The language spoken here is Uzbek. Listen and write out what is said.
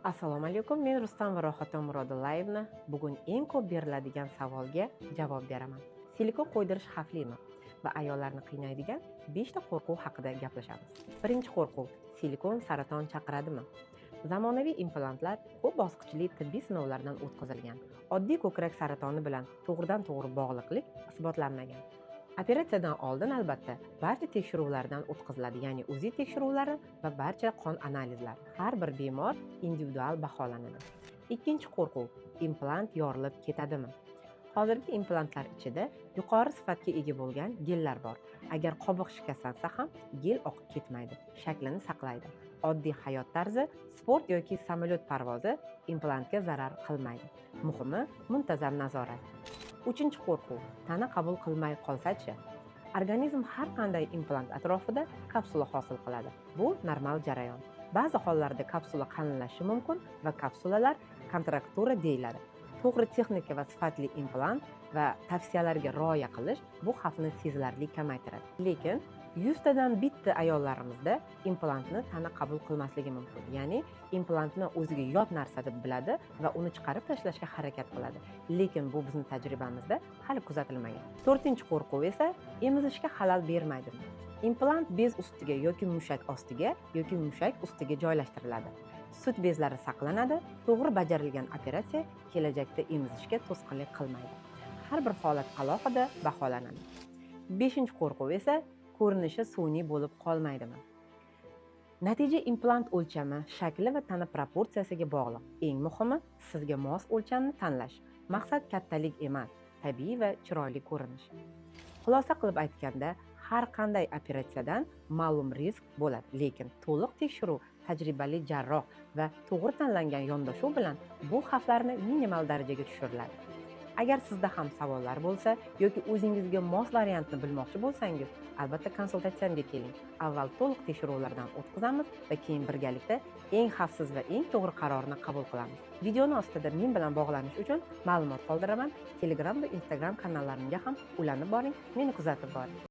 Assalomu alaykum, men Rustam va Rohaton Murodullaevna. Bugun eng ko'p beriladigan savolga javob beraman. Silikon qo'ydirish xavflimi? Va ayollarni qiynaydigan 5 ta qo'rquv haqida gaplashamiz. Birinchi qo'rquv: silikon saraton chaqiradimi? Zamonaviy implantlar ko'p bosqichli tibbiy sinovlardan o'tkazilgan. Oddiy ko'krak saratoni bilan to'g'ridan-to'g'ri bog'liqlik isbotlanmagan. Operatsiyadan oldin albatta barcha tekshiruvlardan o'tkaziladi, ya'ni UZI tekshiruvlari va barcha qon analizlari. Har bir bemor individual baholanadi. Ikkinchi qo'rquv: implant yorilib ketadimi? Hozirgi implantlar ichida yuqori sifatga ega bo'lgan gellar bor. Agar qobiq shikastlansa ham gel oqib ketmaydi, shaklini saqlaydi. Oddiy hayot tarzi, sport yoki samolyot parvozi implantga zarar qilmaydi. Muhimi, muntazam nazorat. Uchinchi qo'rquv: tana qabul qilmay qolsa-chi? Organizm har qanday implant atrofida kapsula hosil qiladi. Bu normal jarayon. Ba'zi hollarda kapsula qalinlashi mumkin va kapsulalar kontraktura deyiladi. To'g'ri texnika va sifatli implant va tavsiyalarga rioya qilish bu xavfni sezilarli kamaytiradi. Lekin 100 tadan bitta ayollarimizda implantni tana qabul qilmasligi mumkin. Ya'ni implantni o'ziga yot narsa deb biladi va uni chiqarib tashlashga harakat qiladi. Lekin bu bizning tajribamizda hali kuzatilmagan. To'rtinchi qo'rquv esa emizishga xalal bermaydimi? Implant bez ustiga yoki mushak ostiga yoki mushak ustiga joylashtiriladi. Sut bezlari saqlanadi. To'g'ri bajarilgan operatsiya kelajakda emizishga to'sqinlik qilmaydi. Har bir holat alohida baholanadi. Beshinchi qo'rquv esa ko'rinishi sun'iy bo'lib qolmaydimi? Natija implant o'lchami, shakli va tana proporsiyasiga bog'liq. Eng muhimi, sizga mos o'lchamni tanlash. Maqsad kattalik emas, tabiiy va chiroyli ko'rinish. Xulosa qilib aytganda, har qanday operatsiyadan ma'lum risk bo'ladi, lekin to'liq tekshiruv, tajribali jarroh va to'g'ri tanlangan yondashuv bilan bu xavflarni minimal darajaga tushiriladi. Agar sizda ham savollar bo'lsa yoki o'zingizga mos variantni bilmoqchi bo'lsangiz, albatta konsultatsiyamga keling. Avval to'liq tekshiruvlardan o'tkazamiz va keyin birgalikda eng xavfsiz va eng to'g'ri qarorni qabul qilamiz. Videoni ostida men bilan bog'lanish uchun ma'lumot qoldiraman. Telegram va Instagram kanallarimga ham ulanib boring, meni kuzatib boring.